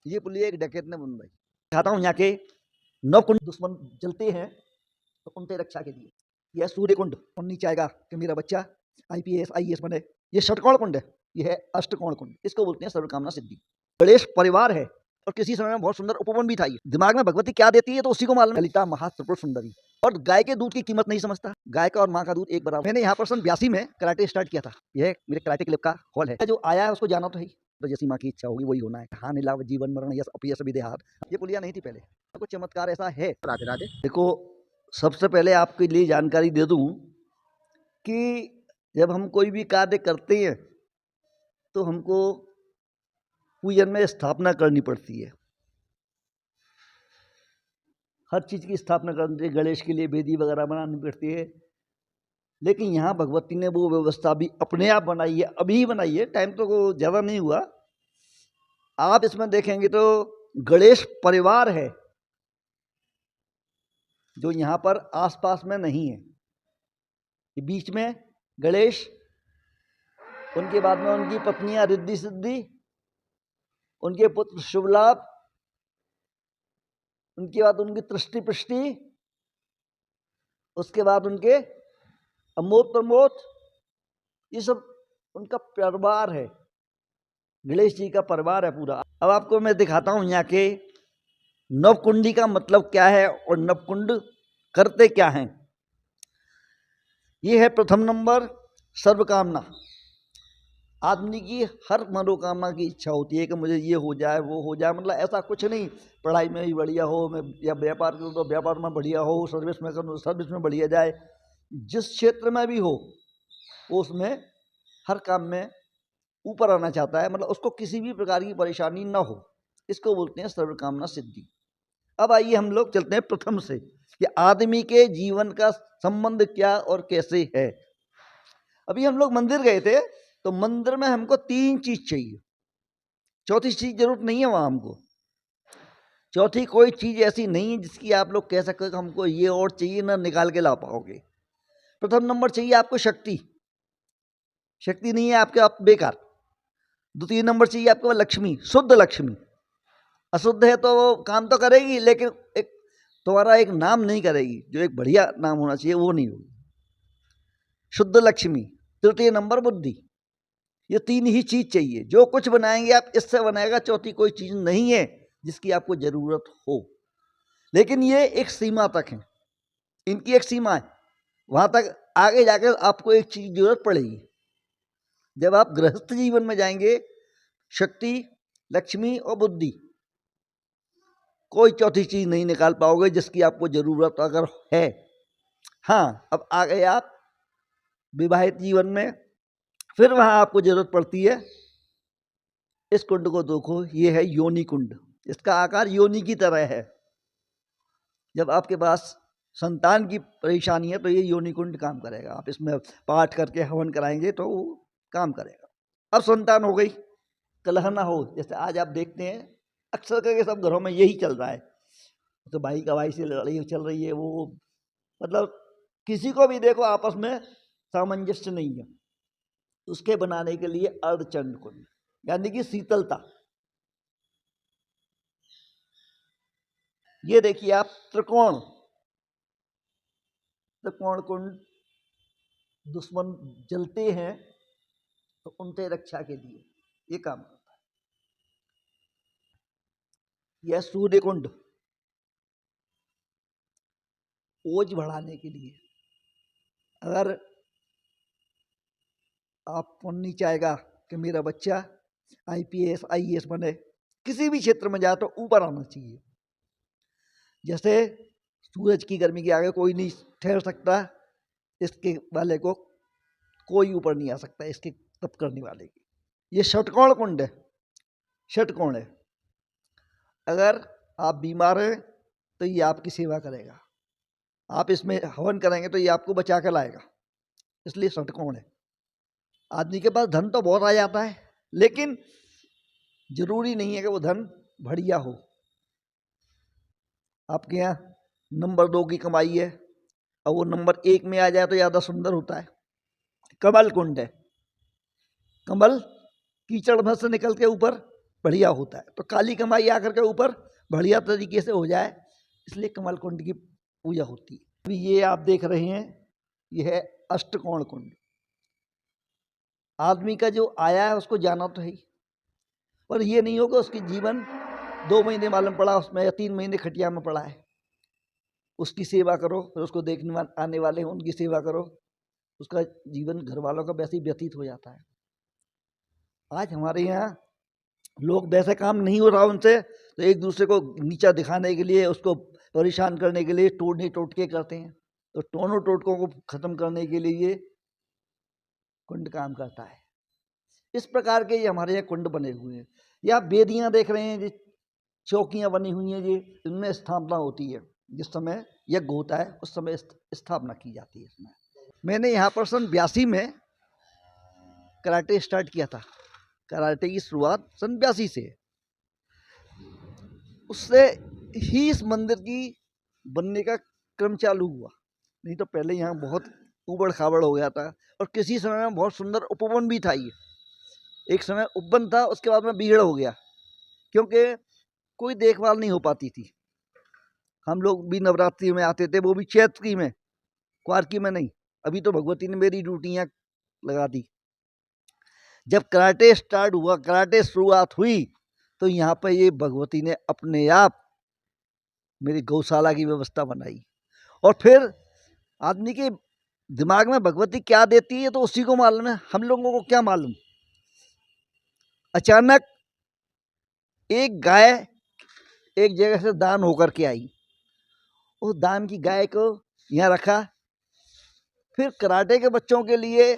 ये पुलिया एक डकैत ने बनवाई। दिखाता हूँ यहाँ के 9 कुंड दुश्मन जलते हैं तो उनसे रक्षा के लिए। यह सूर्य कुंड और नीचे आएगा कि मेरा बच्चा IPS IAS बने। ये षटकोण कुंड है, ये है अष्टकोण कुंड, इसको बोलते हैं सर्वकामना सिद्धि। गणेश परिवार है और किसी समय में बहुत सुंदर उपवन भी था। ये दिमाग में भगवती क्या देती है तो उसी को मालूम। ललिता महात्रिपुर सुंदरी। और गाय के दूध की कीमत नहीं समझता। गाय का और माँ का दूध एक बराबर। मैंने यहाँ पर सन 82 में कराटे स्टार्ट किया था। यह मेरे कराटे क्लब का हॉल है। जो आया है उसको जाना तो है, तो जैसी माँ की इच्छा होगी वही होना है। हानि लाभ जीवन मरण यश अपयश विदेहार। ये पुलिया नहीं थी पहले। कुछ चमत्कार ऐसा है। राधे राधे। देखो, सबसे पहले आपके लिए जानकारी दे दूं कि जब हम कोई भी कार्य करते हैं तो हमको पूजन में स्थापना करनी पड़ती है। हर चीज़ की स्थापना करनी है। गणेश के लिए वेदी वगैरह बनानी पड़ती है, लेकिन यहाँ भगवती ने वो व्यवस्था भी अपने आप बनाई है। अभी बनाई है, टाइम तो ज़्यादा नहीं हुआ। आप इसमें देखेंगे तो गणेश परिवार है जो यहाँ पर आसपास में नहीं है। बीच में गणेश, उनके बाद में उनकी पत्नियां रिद्धि सिद्धि, उनके पुत्र शुभलाभ, उनके बाद उनकी तृष्टि पुष्टि, उसके बाद उनके अमोद प्रमोद, ये सब उनका परिवार है। गणेश जी का परिवार है पूरा। अब आपको मैं दिखाता हूँ यहाँ के नवकुंडी का मतलब क्या है और नवकुंड करते क्या हैं। ये है प्रथम नंबर सर्वकामना। आदमी की हर मनोकामना की इच्छा होती है कि मुझे ये हो जाए वो हो जाए। मतलब ऐसा कुछ नहीं, पढ़ाई में ही बढ़िया हो, मैं या व्यापार करूँ तो व्यापार में बढ़िया हो, सर्विस में करूँ तो सर्विस में बढ़िया जाए। जिस क्षेत्र में भी हो उसमें हर काम में ऊपर आना चाहता है, मतलब उसको किसी भी प्रकार की परेशानी ना हो। इसको बोलते हैं सर्वकामना सिद्धि। अब आइए हम लोग चलते हैं प्रथम से कि आदमी के जीवन का संबंध क्या और कैसे है। अभी हम लोग मंदिर गए थे तो मंदिर में हमको 3 चीज चाहिए, चौथी चीज जरूरत नहीं है वहां हमको। चौथी कोई चीज ऐसी नहीं है जिसकी आप लोग कह सकते हो कि हमको ये और चाहिए, ना निकाल के ला पाओगे। प्रथम नंबर चाहिए आपको शक्ति। शक्ति नहीं है आपके, आप बेकार। द्वितीय नंबर चाहिए आपको लक्ष्मी, शुद्ध लक्ष्मी। अशुद्ध है तो वो काम तो करेगी लेकिन एक तुम्हारा एक नाम नहीं करेगी, जो एक बढ़िया नाम होना चाहिए वो नहीं होगी। शुद्ध लक्ष्मी। तृतीय नंबर बुद्धि। ये 3 ही चीज चाहिए। जो कुछ बनाएंगे आप इससे बनाएगा। चौथी कोई चीज नहीं है जिसकी आपको जरूरत हो, लेकिन ये एक सीमा तक है। इनकी एक सीमा है, वहां तक आगे जाकर आपको एक चीज जरूरत पड़ेगी। जब आप गृहस्थ जीवन में जाएंगे, शक्ति, लक्ष्मी और बुद्धि, कोई चौथी चीज नहीं निकाल पाओगे जिसकी आपको जरूरत अगर है। हाँ, अब आ गए आप विवाहित जीवन में, फिर वहां आपको जरूरत पड़ती है। इस कुंड को देखो, ये है योनि कुंड। इसका आकार योनि की तरह है। जब आपके पास संतान की परेशानी है तो ये योनि कुंड काम करेगा। आप इसमें पाठ करके हवन कराएंगे तो वो काम करेगा। अब संतान हो गई, कलह ना हो। जैसे आज आप देखते हैं अक्सर करके सब घरों में यही चल रहा है, तो भाई का भाई से लड़ाई चल रही है। वो मतलब किसी को भी देखो आपस में सामंजस्य नहीं है। उसके बनाने के लिए अर्धचंड कुंड यानी कि शीतलता। ये देखिए आप त्रिकोण कुंड दुश्मन जलते हैं तो उनसे रक्षा के लिए ये काम करता है। यह सूर्य कुंड ओज बढ़ाने के लिए। अगर आप नीचे आएगा कि मेरा बच्चा IPS IAS बने, किसी भी क्षेत्र में जाए तो ऊपर आना चाहिए। जैसे सूरज की गर्मी के आगे कोई नहीं ठहर सकता, इसके वाले को कोई ऊपर नहीं आ सकता, इसके तप करने वाले की। ये षटकोण कुंड है, षटकोण है। अगर आप बीमार हैं तो ये आपकी सेवा करेगा। आप इसमें हवन करेंगे तो ये आपको बचा कर लाएगा, इसलिए षटकोण है। आदमी के पास धन तो बहुत आ जाता है, लेकिन जरूरी नहीं है कि वो धन बढ़िया हो। आपके यहाँ नंबर 2 की कमाई है और वो नंबर 1 में आ जाए तो ज़्यादा सुंदर होता है। कमल कुंड है। कमल कीचड़ में से निकल के ऊपर बढ़िया होता है। तो काली कमाई आकर के ऊपर बढ़िया तरीके से हो जाए, इसलिए कमल कुंड की पूजा होती है। अभी ये आप देख रहे हैं, यह है अष्टकोण कुंड। आदमी का जो आया है उसको जाना तो है ही, पर ये नहीं होगा उसकी जीवन 2 महीने मालूम पड़ा उसमें या 3 महीने खटिया में पड़ा है। उसकी सेवा करो, फिर उसको देखने आने वाले हैं उनकी सेवा करो, उसका जीवन घर वालों का वैसे ही व्यतीत हो जाता है। आज हमारे यहाँ लोग वैसे काम नहीं हो रहा उनसे, तो एक दूसरे को नीचा दिखाने के लिए, उसको परेशान करने के लिए टोटने टोटके करते हैं। तो टोनों टोटकों को खत्म करने के लिए ये कुंड काम करता है। इस प्रकार के ये हमारे यहाँ कुंड बने हुए हैं। या आप वेदियाँ देख रहे हैं, जी चौकियाँ बनी हुई हैं, जी इनमें स्थापना होती है। जिस समय यज्ञ होता है उस समय स्थापना की जाती है इसमें। मैंने यहाँ पर सन 82 में कराटे स्टार्ट किया था। कराटे की शुरुआत सन 82 से, उससे ही इस मंदिर की बनने का क्रम चालू हुआ। नहीं तो पहले यहाँ बहुत उबड़ खाबड़ हो गया था, और किसी समय में बहुत सुंदर उपवन भी था। ये एक समय उपवन था, उसके बाद में बिगड़ हो गया, क्योंकि कोई देखभाल नहीं हो पाती थी। हम लोग भी नवरात्रि में आते थे, वो भी चैत्री में, क्वारकी में नहीं। अभी तो भगवती ने मेरी ड्यूटियाँ लगा दी। जब कराटे स्टार्ट हुआ, कराटे शुरुआत हुई, तो यहाँ पर ये भगवती ने अपने आप मेरी गौशाला की व्यवस्था बनाई। और फिर आदमी के दिमाग में भगवती क्या देती है तो उसी को मालूम है, हम लोगों को क्या मालूम। अचानक एक गाय एक जगह से दान होकर के आई, उस दान की गाय को यहाँ रखा। फिर कराटे के बच्चों के लिए,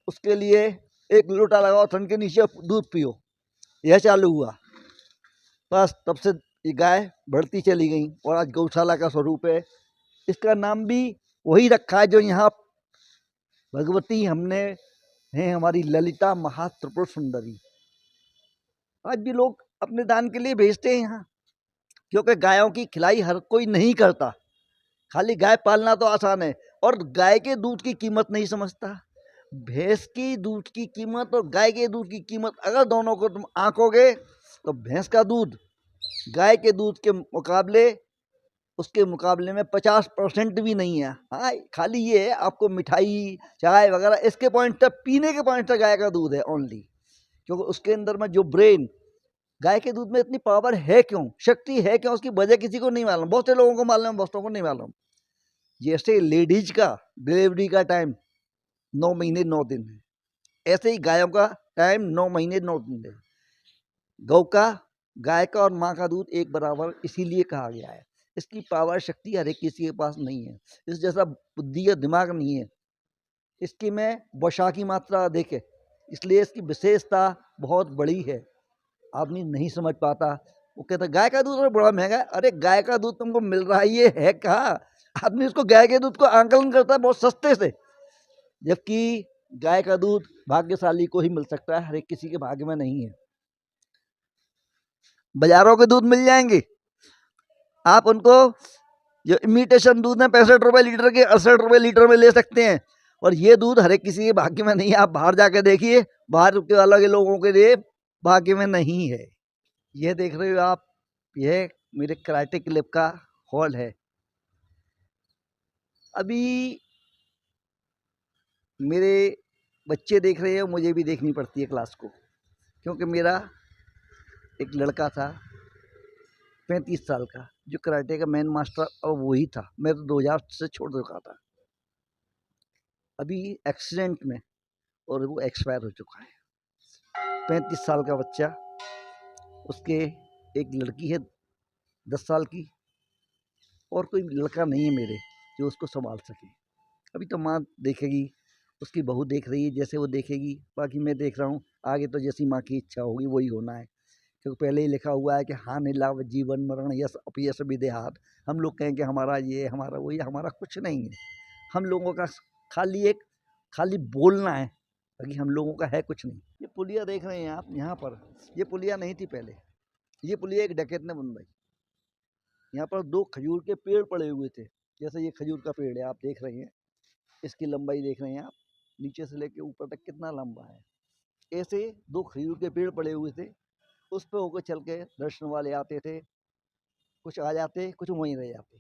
उसके लिए एक लोटा लगाओ, थन के नीचे दूध पियो, यह चालू हुआ। बस तब से ये गाय बढ़ती चली गई, और आज गौशाला का स्वरूप है। इसका नाम भी वही रखा है जो यहाँ भगवती हमने है, हमारी ललिता महात्रिपुर सुंदरी। आज भी लोग अपने दान के लिए भेजते हैं यहाँ, क्योंकि गायों की खिलाई हर कोई नहीं करता। खाली गाय पालना तो आसान है, और गाय के दूध की कीमत नहीं समझता। भैंस की दूध की कीमत और गाय के दूध की कीमत अगर दोनों को तुम आंकोगे, तो भैंस का दूध गाय के दूध के मुकाबले, उसके मुकाबले में 50% भी नहीं है। हाँ, खाली ये है आपको मिठाई चाय वगैरह इसके पॉइंट तक, पीने के पॉइंट तक गाय का दूध है ओनली, क्योंकि उसके अंदर में जो ब्रेन, गाय के दूध में इतनी पावर है क्यों, शक्ति है क्यों, उसकी वजह किसी को नहीं मालूम। बहुत से लोगों को मालूम है, बहुतों को नहीं मालूम। जैसे लेडीज का डिलीवरी का टाइम 9 महीने 9 दिन है, ऐसे ही गायों का टाइम 9 महीने 9 दिन है। गौ का, गाय का और माँ का दूध एक बराबर इसीलिए कहा गया है। इसकी पावर शक्ति हर एक किसी के पास नहीं है, इस जैसा बुद्धि या दिमाग नहीं है। इसकी में वसा की मात्रा अधिक है, इसलिए इसकी विशेषता बहुत बड़ी है। आदमी नहीं समझ पाता, वो कहता गाय का दूध बड़ा महंगा है। अरे गाय का दूध तुमको मिल रहा है, ये है कहाँ। आदमी उसको गाय के दूध को आंकलन करता है बहुत सस्ते से, जबकि गाय का दूध भाग्यशाली को ही मिल सकता है, हर एक किसी के भाग्य में नहीं है। बाजारों के दूध मिल जाएंगे, आप उनको जो इमिटेशन दूध है 65 रुपये लीटर के 68 रुपये लीटर में ले सकते हैं, और ये दूध हर एक किसी के भाग्य में नहीं है। आप बाहर जाके देखिए, बाहर के अलग लोगों के लिए भाग्य में नहीं है। ये देख रहे हो आप, यह मेरे कराटे क्लब का हॉल है। अभी मेरे बच्चे देख रहे हैं, मुझे भी देखनी पड़ती है क्लास को, क्योंकि मेरा एक लड़का था 35 साल का, जो कराटे का मेन मास्टर अब वही था। मैं तो 2000 से छोड़ चुका था, अभी एक्सीडेंट में, और वो एक्सपायर हो चुका है। 35 साल का बच्चा, उसके एक लड़की है 10 साल की, और कोई लड़का नहीं है मेरे जो उसको संभाल सके। अभी तो माँ देखेगी, उसकी बहू देख रही है, जैसे वो देखेगी। बाकी मैं देख रहा हूँ, आगे तो जैसी माँ की इच्छा होगी वही होना है, क्योंकि पहले ही लिखा हुआ है कि हानि लाभ जीवन मरण यश अपयश विदेहात। हम लोग कहें कि हमारा ये, हमारा वो, ये हमारा कुछ नहीं है। हम लोगों का खाली बोलना है, बाकी हम लोगों का है कुछ नहीं। ये पुलिया देख रहे हैं आप यहाँ पर, ये पुलिया नहीं थी पहले, ये पुलिया एक डकैत ने बनवाई। यहाँ पर 2 खजूर के पेड़ पड़े हुए थे, जैसे ये खजूर का पेड़ है आप देख रहे हैं, इसकी लंबाई देख रहे हैं आप, नीचे से लेके ऊपर तक कितना लंबा है। ऐसे 2 खजूर के पेड़ पड़े हुए थे, उस पे होकर चल के दर्शन वाले आते थे, कुछ आ जाते, कुछ वहीं रह जाते।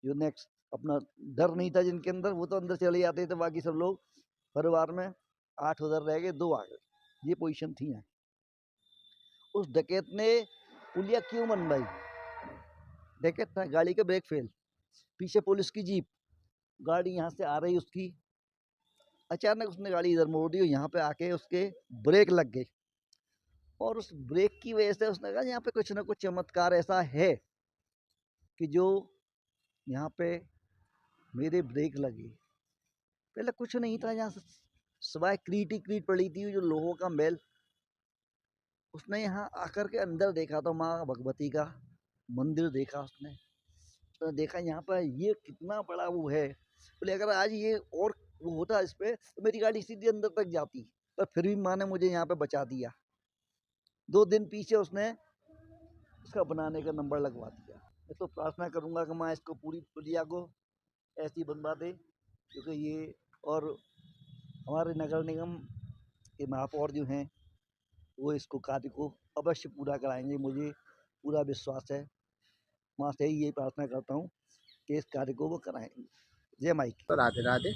जो नेक्स्ट अपना डर नहीं था जिनके अंदर, वो तो अंदर चले जाते थे, बाकी सब लोग परिवार में 8 उधर रह गए, 2 आ गए। ये पोजीशन थी यहाँ। उस डकैत ने पुलिया क्यों बनवाई? डकैत था, गाड़ी का ब्रेक फेल, पीछे पुलिस की जीप, गाड़ी यहाँ से आ रही उसकी, अचानक उसने गाड़ी इधर मोड़ दी और यहाँ पे आके उसके ब्रेक लग गए और उस ब्रेक की वजह से उसने कहा यहाँ पे कुछ ना कुछ चमत्कार ऐसा है कि जो यहाँ पे मेरे ब्रेक लगे। पहले कुछ नहीं था यहाँ, सिवाय क्रीट ही क्रीट पड़ी थी, जो लोहों का महल। उसने यहाँ आकर के अंदर देखा तो माँ भगवती का मंदिर देखा उसने। उसने देखा यहाँ पर ये कितना बड़ा वो है, बोले अगर आज ये और वो होता इस पे तो मेरी गाड़ी सीधी अंदर तक जाती, पर फिर भी माँ ने मुझे यहाँ पे बचा दिया। 2 दिन पीछे उसने इसका बनाने का नंबर लगवा दिया। मैं तो प्रार्थना करूँगा कि माँ इसको पूरी पुलिया को ऐसी बनवा दे, क्योंकि ये और हमारे नगर निगम के महापौर जो हैं वो इसको कार्य को अवश्य पूरा कराएंगे, मुझे पूरा विश्वास है। माँ से ही ये प्रार्थना करता हूँ कि इस कार्य को वो कराएंगे। जय माई की। तो राधे राधे।